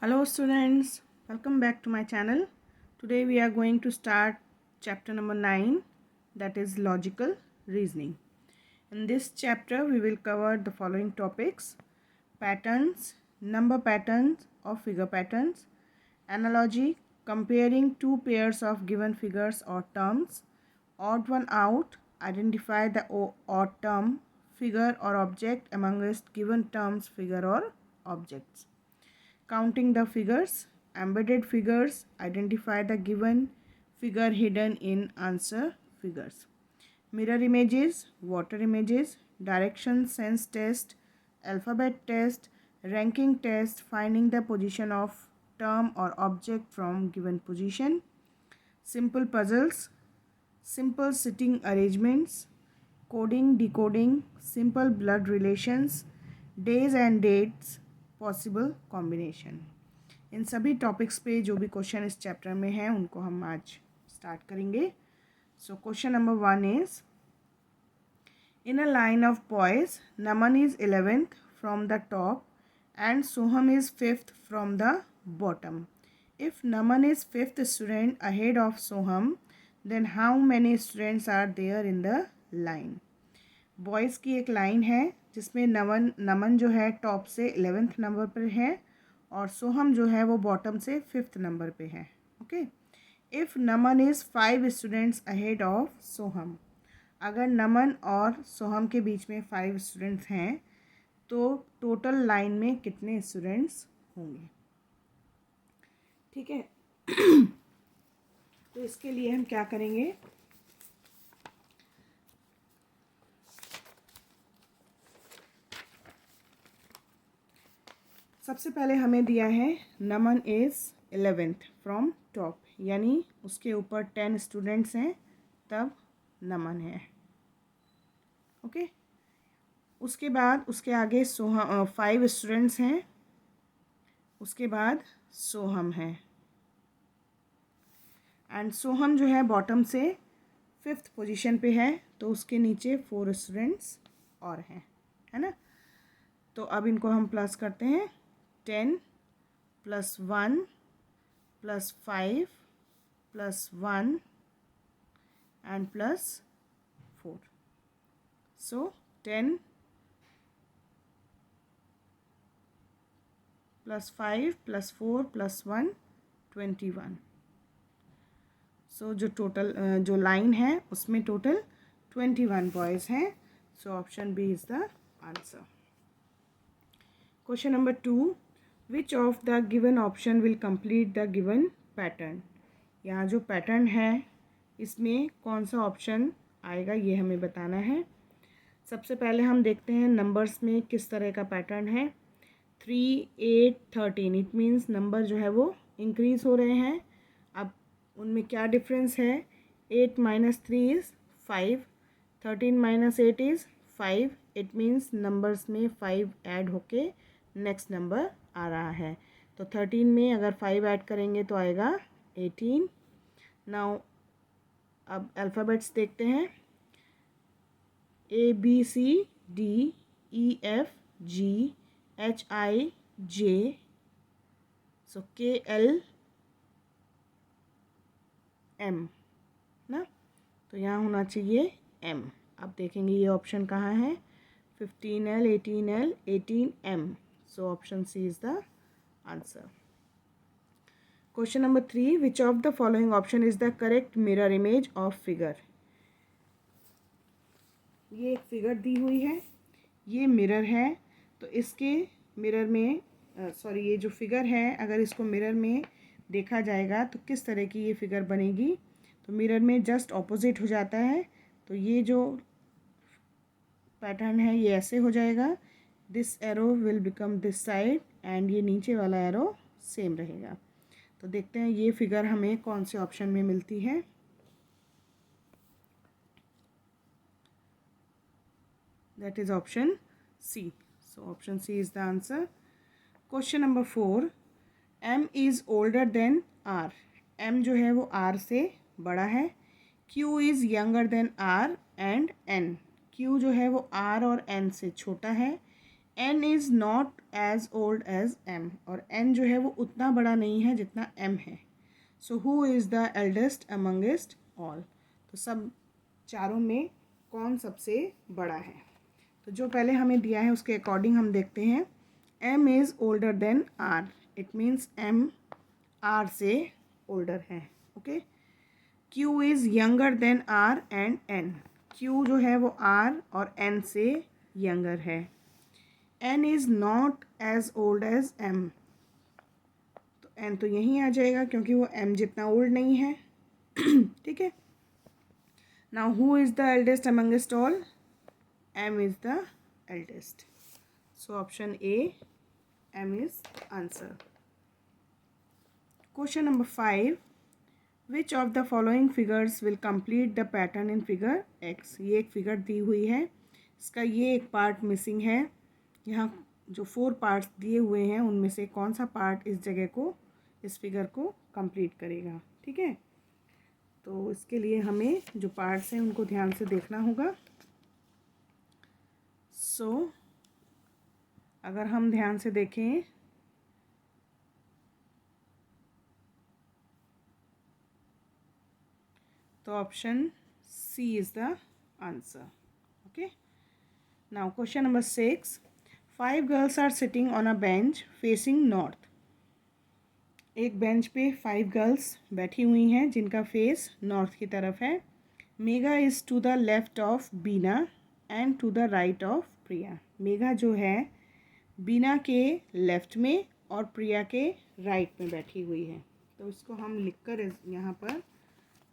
Hello students, welcome back to my channel. Today we are going to start chapter number 9, that is logical reasoning. In this chapter we will cover the following topics: patterns, number patterns or figure patterns, analogy, comparing two pairs of given figures or terms, odd one out, identify the odd term, figure or object amongst given terms, figure or objects. Counting the figures, embedded figures, identify the given figure hidden in answer figures. Mirror images, water images, direction sense test, alphabet test, ranking test, finding the position of term or object from given position. Simple puzzles, simple sitting arrangements, coding, decoding, simple blood relations, days and dates, possible combination. इन सभी topics पे जो भी question इस chapter में हैं उनको हम आज स्टार्ट करेंगे। So question number 1 is, in a line of boys Naman is 11th from the top and Soham is 5th from the bottom. If Naman is 5th student ahead of Soham, then how many students are there in the line. Boys की एक line है जिसमें नमन जो है top से 11th number पर है और सोहम जो है वो बॉटम से 5th नंबर पे है। Okay, if Naman is 5 students ahead of Soham, अगर नमन और सोहम के बीच में 5 स्टूडेंट्स हैं तो टोटल लाइन में कितने स्टूडेंट्स होंगे। ठीक है तो इसके लिए हम क्या करेंगे, सबसे पहले हमें दिया है नमन इज़ 11th फ्रॉम टॉप, यानी उसके ऊपर 10 स्टूडेंट्स हैं तब नमन है। ओके, उसके बाद उसके आगे 5 स्टूडेंट्स हैं, उसके बाद सोहम है एंड सोहम जो है बॉटम से 5th पोजीशन पे है तो उसके नीचे 4 स्टूडेंट्स और हैं, है ना। तो अब इनको हम प्लस करते हैं, 10 + 1 + 5 + 1 and +4. So 10 + 5 + 4 + 1 21। सो जो टोटल जो लाइन है उसमें टोटल 21 बॉयज़ हैं। So option B is the answer. Question number 2, which of the given option will complete the given pattern. यहाँ जो पैटर्न है इसमें कौन सा ऑप्शन आएगा ये हमें बताना है। सबसे पहले हम देखते हैं नंबर्स में किस तरह का पैटर्न है। 3, 8, 13, इट मीन्स नंबर जो है वो इंक्रीज़ हो रहे हैं। अब उनमें क्या डिफरेंस है, 8 - 3 is 5, 13 - 8 is 5, it means numbers में 5 ऐड होके नेक्स्ट नंबर आ रहा है। तो 13 में अगर 5 ऐड करेंगे तो आएगा 18। नाउ अब अल्फ़ाबेट्स देखते हैं, ABCDEFGHIJ, सो KLM ना, तो यहाँ होना चाहिए M। अब देखेंगे ये ऑप्शन कहाँ है, 15L, 18L, 18M। So option C is the answer. Question number 3, which of the following option is the correct mirror image of figure। ये एक फिगर दी हुई है, ये मिरर है, तो इसके मिरर में ये जो फिगर है अगर इसको मिरर में देखा जाएगा तो किस तरह की ये फिगर बनेगी। तो मिरर में जस्ट ऑपोजिट हो जाता है, तो ये जो पैटर्न है ये ऐसे हो जाएगा, this arrow will become this side and ये नीचे वाला एरो सेम रहेगा। तो देखते हैं ये फिगर हमें कौन से ऑप्शन में मिलती है। That is option C. So option C is the answer. Question number 4, M is older than R. M जो है वो आर से बड़ा है। Q is younger than R and N. Q जो है वो आर और एन से छोटा है। n is not as old as m, और n जो है वो उतना बड़ा नहीं है जितना m है. So who is the eldest amongst all, तो सब चारों में कौन सबसे बड़ा है. तो जो पहले हमें दिया है उसके अकॉर्डिंग हम देखते हैं. m is older then r, it means m r से ओल्डर है. Okay. q is younger then r and n, q जो है वो r और n से यंगर है. n is not as old as m, तो n तो यहीं आ जाएगा क्योंकि वो m जितना ओल्ड नहीं है. ठीक है. Now who is the eldest amongst all, m is the eldest. So option A, m is answer. Question number 5. Which of the following figures will complete the pattern in figure X? ये एक figure दी हुई है, इसका ये एक part missing है. यहाँ जो 4 पार्ट्स दिए हुए हैं उनमें से कौन सा पार्ट इस जगह को, इस फिगर को कंप्लीट करेगा. ठीक है. तो इसके लिए हमें जो पार्ट्स हैं उनको ध्यान से देखना होगा. अगर हम ध्यान से देखें तो option C is the answer. Okay. Now question number 6. 5 girls are sitting on a bench facing north. एक बेंच पे 5 गर्ल्स बैठी हुई हैं जिनका फेस नॉर्थ की तरफ है. Megha is to the left of Beena and to the right of Priya. Megha जो है बीना के लेफ़्ट में और प्रिया के राइट में बैठी हुई है. तो इसको हम लिखकर यहाँ पर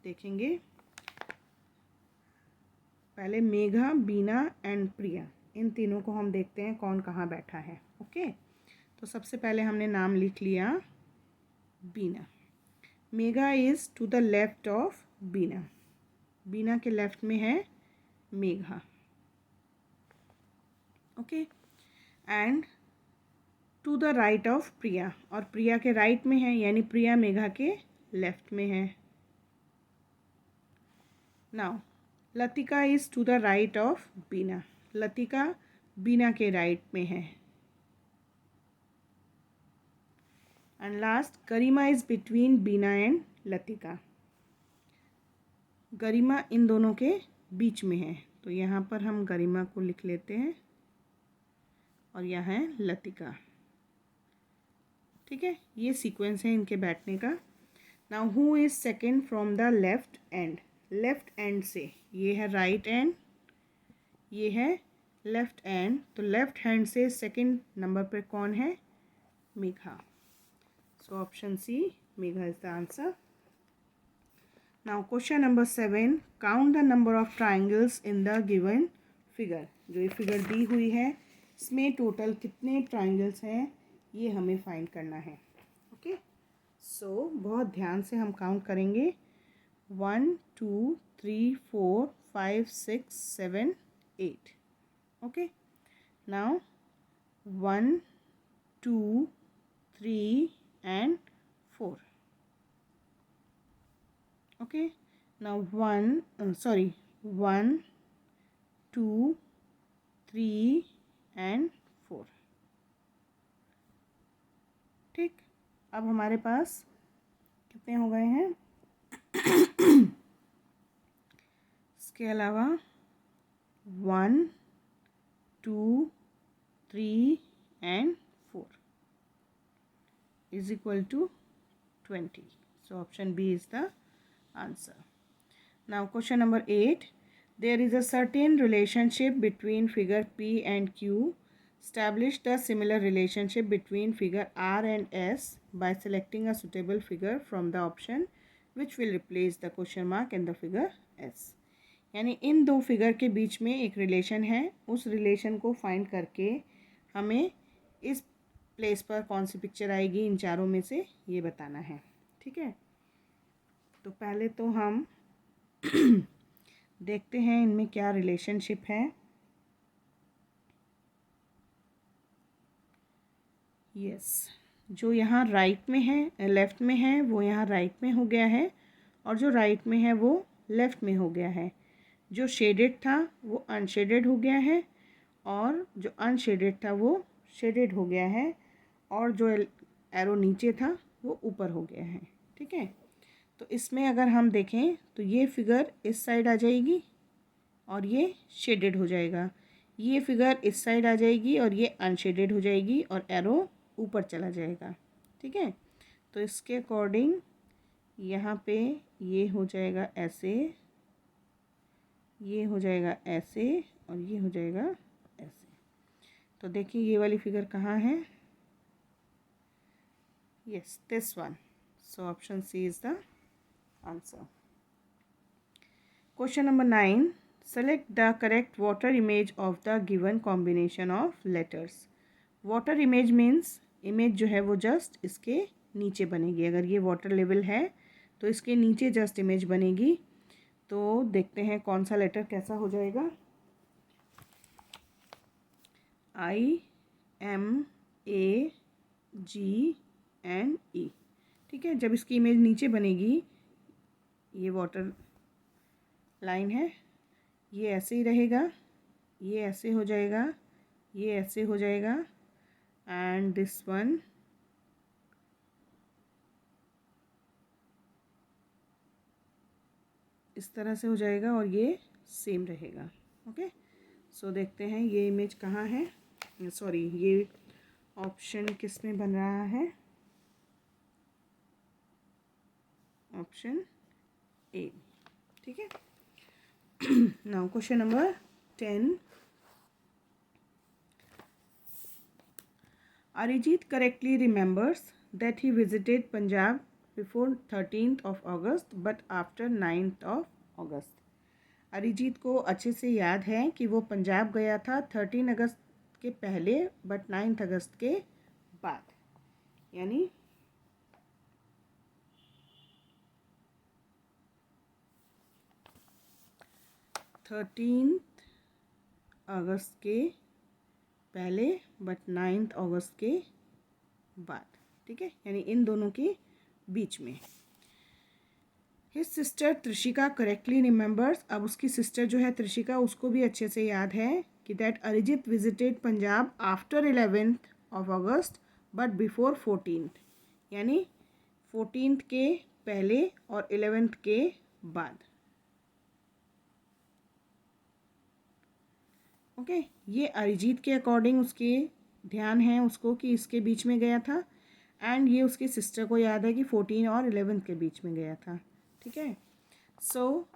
देखेंगे. पहले मेघा, बीना एंड प्रिया, इन तीनों को हम देखते हैं कौन कहाँ बैठा है. ओके. तो सबसे पहले हमने नाम लिख लिया Beena. Megha is to the left of Beena, Beena के लेफ्ट में है Megha. Okay. And to the right of Priya, और प्रिया के राइट में है, यानी प्रिया मेघा के लेफ्ट में है. Now Latika is to the right of Beena, Latika Beena के राइट में है. And last Garima is between Beena and Latika, Garima इन दोनों के बीच में है. तो यहाँ पर हम गरिमा को लिख लेते हैं और यहाँ है लतिका. ठीक है. ये सीक्वेंस है इनके बैठने का. Now who is second from the left end, left end से, ये है राइट एंड, ये है लेफ्ट एंड. तो लेफ्ट हैंड से सेकेंड नंबर पर कौन है, Megha. So option C, Megha is the answer. Now question number 7. Count the number of triangles in the given figure. जो ये फिगर दी हुई है इसमें टोटल कितने ट्राइंगल्स हैं ये हमें फाइंड करना है. ओके. सो बहुत ध्यान से हम काउंट करेंगे. 1 2 3 4 5 6 7 8. Okay. Now 1 2 3 and 4. Okay. Now 1 2 3 and 4. ठीक. अब हमारे पास कितने हो गए हैं. इसके अलावा 1 2 3 and 4 is equal to 20. So option B is the answer. Now question number 8. There is a certain relationship between figure P and Q. Establish the similar relationship between figure R and S by selecting a suitable figure from the option which will replace the question mark in the figure S. यानी इन दो figure के बीच में एक relation है, उस relation को find करके हमें इस प्लेस पर कौन सी पिक्चर आएगी इन चारों में से ये बताना है. ठीक है. तो पहले तो हम देखते हैं इनमें क्या रिलेशनशिप है. यस. जो यहाँ राइट में है, लेफ़्ट में है, वो यहाँ राइट में हो गया है, और जो राइट में है वो लेफ़्ट में हो गया है. जो शेडेड था वो अनशेडेड हो गया है, और जो अनशेडेड था वो शेडेड हो गया है, और जो एरो नीचे था वो ऊपर हो गया है। ठीक है, तो इसमें अगर हम देखें तो ये फिगर इस साइड आ जाएगी और ये शेडेड हो जाएगा, ये फिगर इस साइड आ जाएगी और ये अनशेडेड हो जाएगी और एरो ऊपर चला जाएगा। ठीक है, तो इसके अकॉर्डिंग यहाँ पे ये हो जाएगा ऐसे, ये हो जाएगा ऐसे और ये हो जाएगा ऐसे। तो देखिए ये वाली फिगर कहाँ है, yes this one. So option C is the answer. Question number 9, select the correct water image of the given combination of letters. water image means image जो है वो जस्ट इसके नीचे बनेगी। अगर ये वाटर लेवल है तो इसके नीचे जस्ट इमेज बनेगी। तो देखते हैं कौन सा लेटर कैसा हो जाएगा। IMAGNE। ठीक है, जब इसकी इमेज नीचे बनेगी, ये वाटर लाइन है, ये ऐसे ही रहेगा, ये ऐसे हो जाएगा, ये ऐसे हो जाएगा, एंड दिस वन इस तरह से हो जाएगा और ये सेम रहेगा। ओके, सो देखते हैं ये इमेज कहाँ है, सॉरी ये ऑप्शन किस में बन रहा है, ऑप्शन ए। ठीक है, now question number 10, Arijit correctly remembers that he visited Punjab before 13th of August but after 9th of August. Arijit को अच्छे से याद है कि वो पंजाब गया था 13 अगस्त के पहले बट 9 अगस्त के बाद, यानी 13 अगस्त के पहले बट 9 अगस्त के बाद। ठीक है, यानी इन दोनों के बीच में। His sister Trishika correctly remembers, अब उसकी सिस्टर जो है त्रिशिका, उसको भी अच्छे से याद है कि that Arijit visited Punjab after 11th of August but before 14th, यानी 14th के पहले और 11th के बाद। ओके, ये अरिजीत के अकॉर्डिंग उसके ध्यान है उसको कि इसके बीच में गया था, एंड ये उसकी सिस्टर को याद है कि 14 और 11 के बीच में गया था। ठीक है, so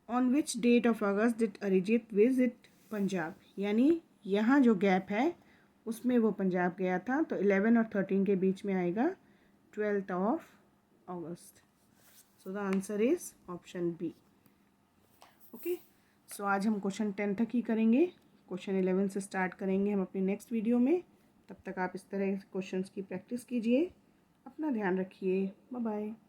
on which date of August did Arijit visit Punjab, यानी यहाँ जो गैप है उसमें वो पंजाब गया था, तो 11 और 13 के बीच में आएगा 12th of August. So the answer is option B. Okay, so आज हम क्वेश्चन 10 तक ही करेंगे, क्वेश्चन 11 से स्टार्ट करेंगे हम अपनी नेक्स्ट वीडियो में। तब तक आप इस तरह के क्वेश्चंस की प्रैक्टिस कीजिए। अपना ध्यान रखिए, बाय बाय।